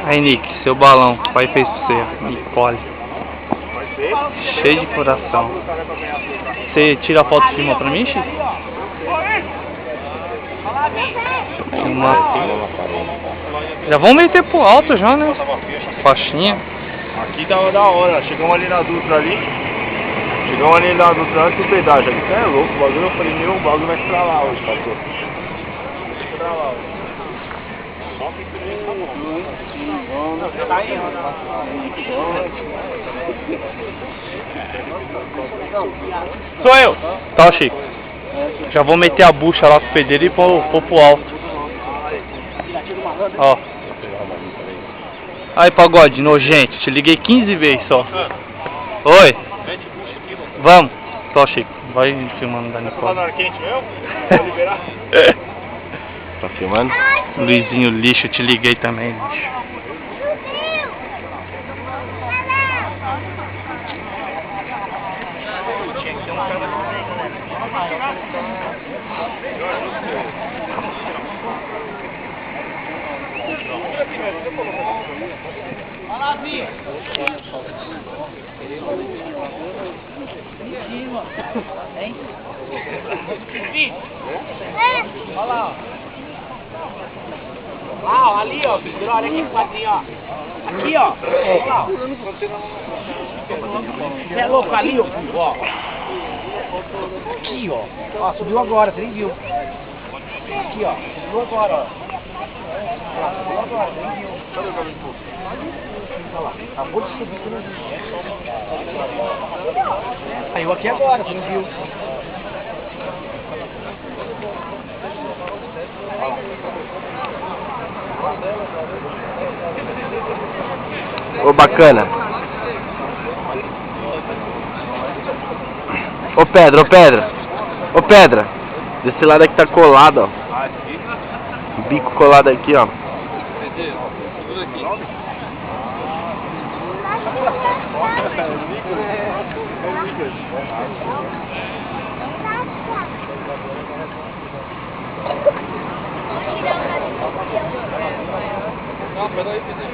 Aí, Nick, seu balão, o pai fez pra você, Nicole. Cheio de coração. Você tira a foto de cima pra mim, Chico? Já vamos meter pro alto já, né? Faixinha. Aqui tava da hora, chegamos ali na Dutra ali. Chegamos ali na Dutra antes do pedágio. Aqui é louco, o bagulho. Eu falei, meu, o bagulho vai pra lá hoje, pastor. Vai pra lá hoje. Sou eu! Tá, Chico. Já vou meter a bucha lá com o pedreiro e pôr pro alto. Ó. Aí, pagode, nojento. Te liguei 15 vezes só. Oi? Vamos. Tó, Chico. Vai filmando da Nicole. Tá quente mesmo? Vou liberar? Tá filmando? Luizinho lixo, te liguei também, lixo. Olha lá, ó. Ah, ali, ó, filho. Olha aqui, quadrinho, ó. Aqui, ó. Olha lá, ó. Você é louco ali, ó, filho, ó. Aqui, ó. Ó, subiu agora, você nem viu. Aqui, ó. Subiu agora, ó. Subiu agora, você nem viu. Olha lá. Acabou de subir, você não viu. Saiu aqui agora, você não viu. Ô, bacana. Ô, Pedra, ô, Pedra. Ô, Pedra. Desse lado aqui tá colado, ó. Bico colado aqui, ó. Não, peraí, Pedro.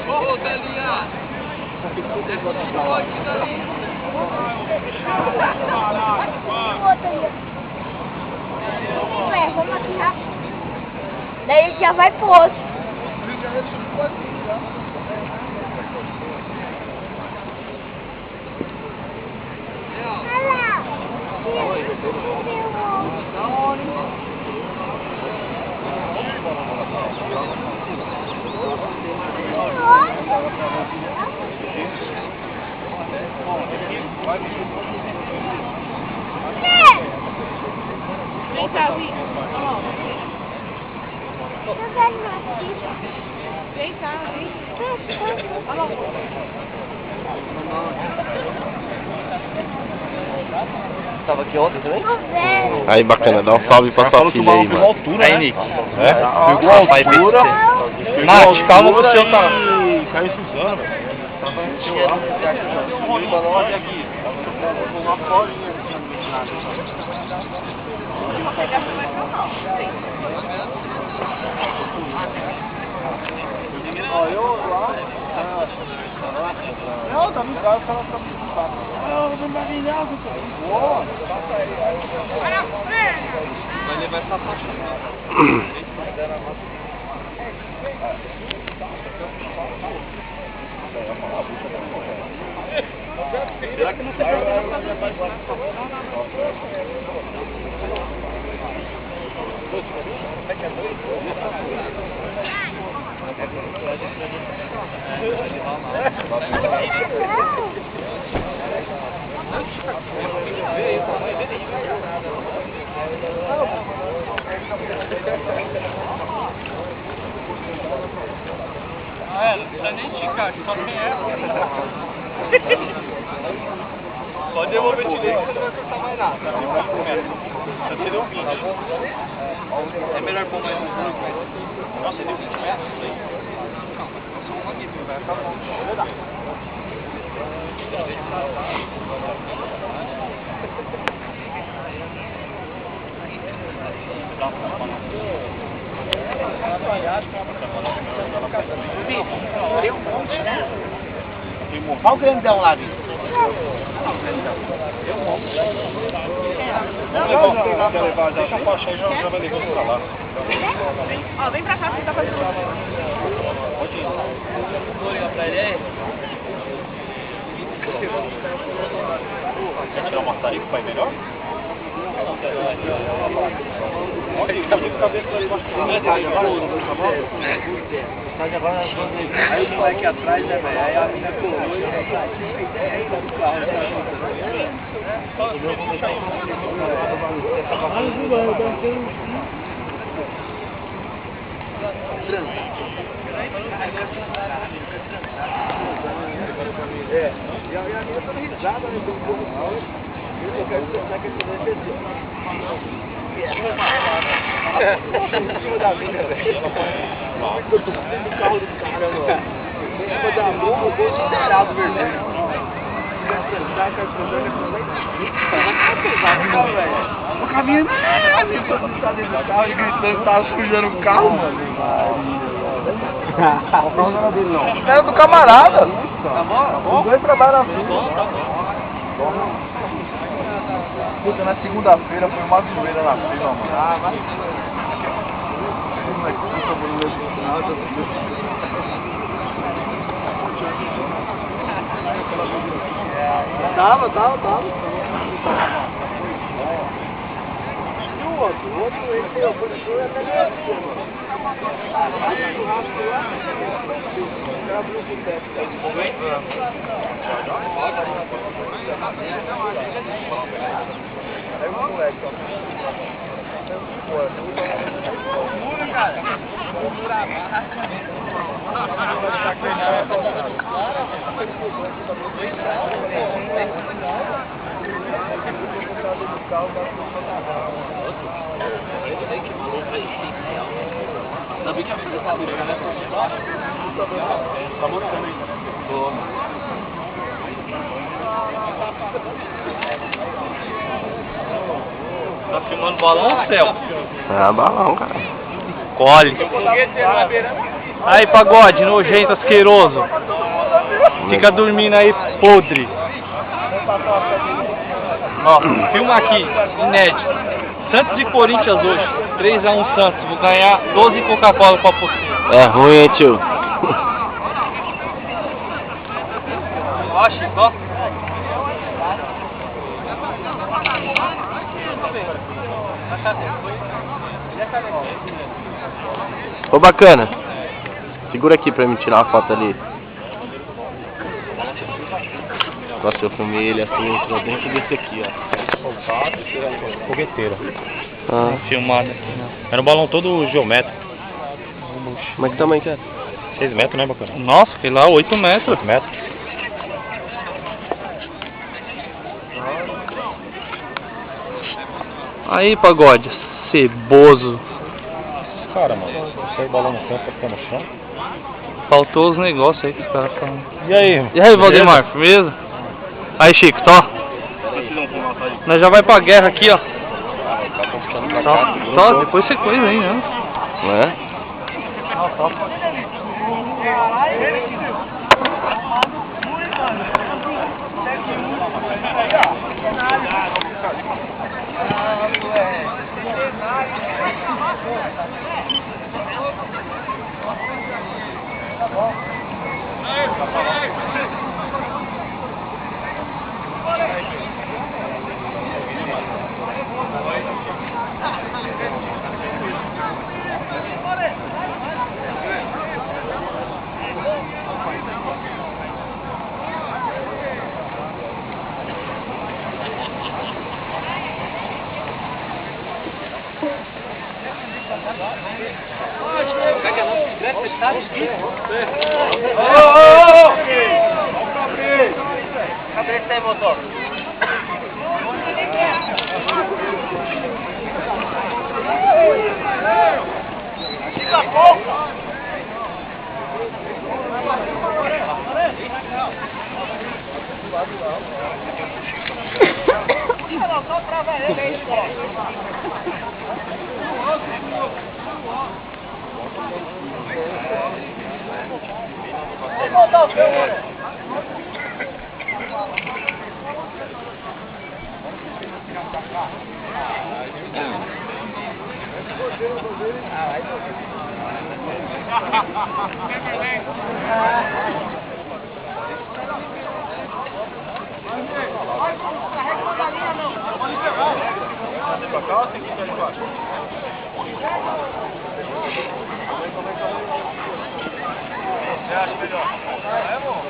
Ô, Rodelinha! Vamos aqui rápido. Daí ele já vai pro outro. Olha lá. Vem cá, Vim. Vem cá, vem. Olha lá. Tava aqui ontem também? Aí, bacana, dá um salve pra sua filha aí, mano. Altura, Aí, né? Nick. É? Pegou a altura. Nath, calma que o seu tá... Caiu Suzano, velho. Tava enchendo lá. Deu um rolinho aqui. Uma folhinha aqui. Ó, eu lá. Não, tá no carro, o cara tá no carro. Não, não vai vir nada, cara. Vai levar essa faixa. Será que não se Ah, ela não precisa nem esticar, só tem ela. Pode devolver direito que você não vai cortar mais nada. Você deu 20. É melhor pôr mais um pouco. Nossa, você deu 20 metros isso aí. Nossa, um aqui, vai ficar bom. Tem um monte, né? Olha o grandão lá, Vitor. Tem um monte. Deixa a faixa aí, já vai levando pra lá. Ó, vem pra cá que tá fazendo. Pode ir. Vou ligar pra ele aí. Quer tirar uma tarifa pra ir melhor? Pode ir, cabeça das costas. Aí o moleque atrás, né, velho? Aí a mina colou e e a mina tá risada, né? Eu quero pensar que ele vai ser em cima da mina, velho. Eu tô dentro do carro do cara, mano. Em cima da mão, eu vou liberar do vermelho. O caminho não tá dentro do carro e gritando, tava sujando o carro, mano. O carro não era dele, não. Era do camarada. Tá bom? Os dois trabalham na fila. Puta, na segunda-feira foi uma zoeira na fila, mano. Ah, mas... Tava. E o outro, ele foi até ali assim, mano. Aí o churrasco lá, o cara abriu o boteco, tá de momento. Aí o moleque, ó. Mura, cara. Mura, Sabia que a vida tá virando, né? Tá mostrando aí, né? Tá filmando balão ou céu? Ah, balão, cara. Colhe. Aí, pagode, nojento, asqueroso. Fica dormindo aí, podre. Ó, filma aqui, inédito. Santos e Corinthians hoje. 3-1 Santos. Vou ganhar 12 Coca-Cola pra você. É ruim, hein, tio? Ó, Chico, ó. Ô, bacana. Segura aqui pra mim tirar uma foto ali. Nossa, eu filmei ele assim, entrou dentro desse aqui, ó. Fogueteira. Ah, Filmado aqui, né? Era um balão todo geométrico. mas que tamanho que é? 6 metros, né, bacana? Nossa, sei lá, 8 metros. 8 metros. Aí, pagode, ceboso. Cara, mano, se sai balão no canto, tá no chão. Faltou os negócios aí que os caras falam. E aí? E aí, Valdemar, firmeza? Aí, Chico, tó. Nós já vai pra guerra aqui, ó. Só depois você coisa aí, né? Não é? Cadê esse aí, motor? Só trava ele aí, vamos botar o seu, mano. Você acha melhor? É bom.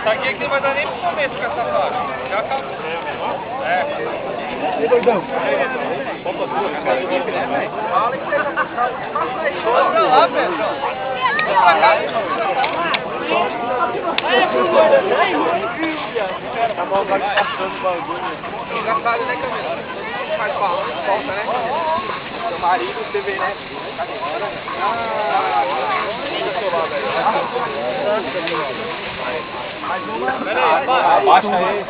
Isso aqui é que não vai dar nem pro começo com essa faixa. Já acabou. É. E doidão? Opa, fala que você tá passando. Olha lá, velho. Tá bom, vai passando o bagulho. Engraçado, né, Camila? Faz falta, né? Seu marido, você vê, né? Abaixa aí.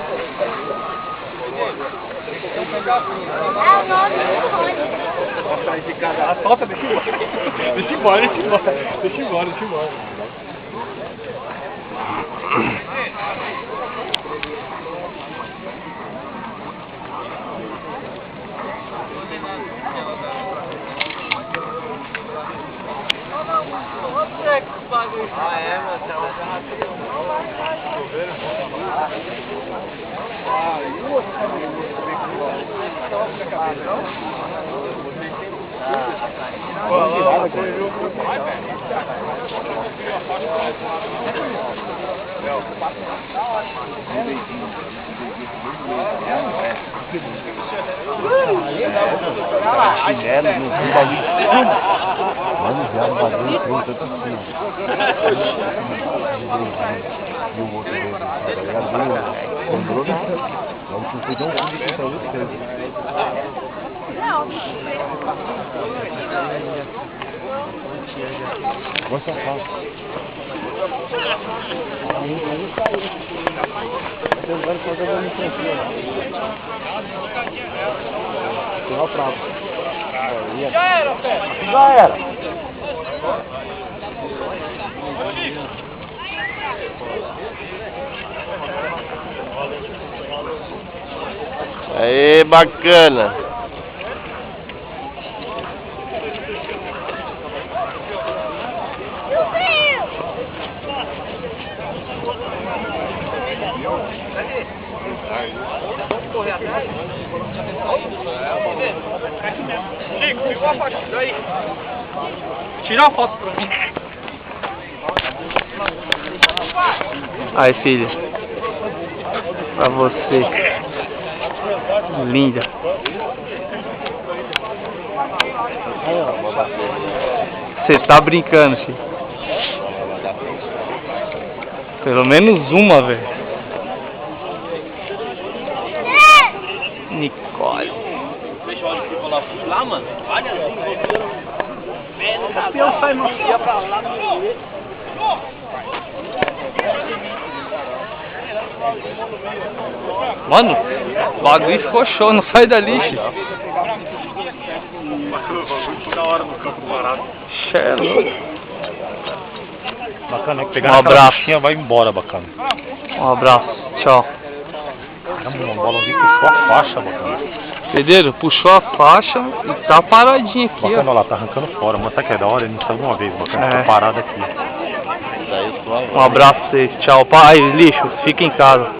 Solta, deixa embora. Deixa embora. Ah, é, meu céu, mas é rapidão. Chinelo, no bagulho. Mano, já no bagulho pronto, eu tô assim. E o outro dele, ele abriu, comprou, vamos cuidar um pouco de saúde dele. Vou safar. Você vai fazer uma missão. Tirar o prato. Já era, Pé. Já era. Aê, bacana. Vamos correr atrás. Chico, pegou a foto daí. Tira a foto pra mim. Aí, filho. Pra você. Linda. Você tá brincando, filho. Pelo menos uma, velho. Nicole. Deixa o óleo que lá fui lá, mano. Olha assim, o campeão sai no dia pra lá. Mano, o bagulho ficou show, não sai dali, filho. Da hora no campo parado. Cheiro. Bacana, é que pegar Um abraço. bichinha vai embora, bacana. Um abraço, tchau. Caramba, uma bola puxou a faixa, bacana. Pedreiro, puxou a faixa e tá paradinho aqui, Bacana, ó. olha lá, tá arrancando fora. Mas sabe que é da hora? Ele não saiu de uma vez, bacana. É. Tá parado aqui. Um abraço pra vocês, tchau. Aí, lixo, fica em casa.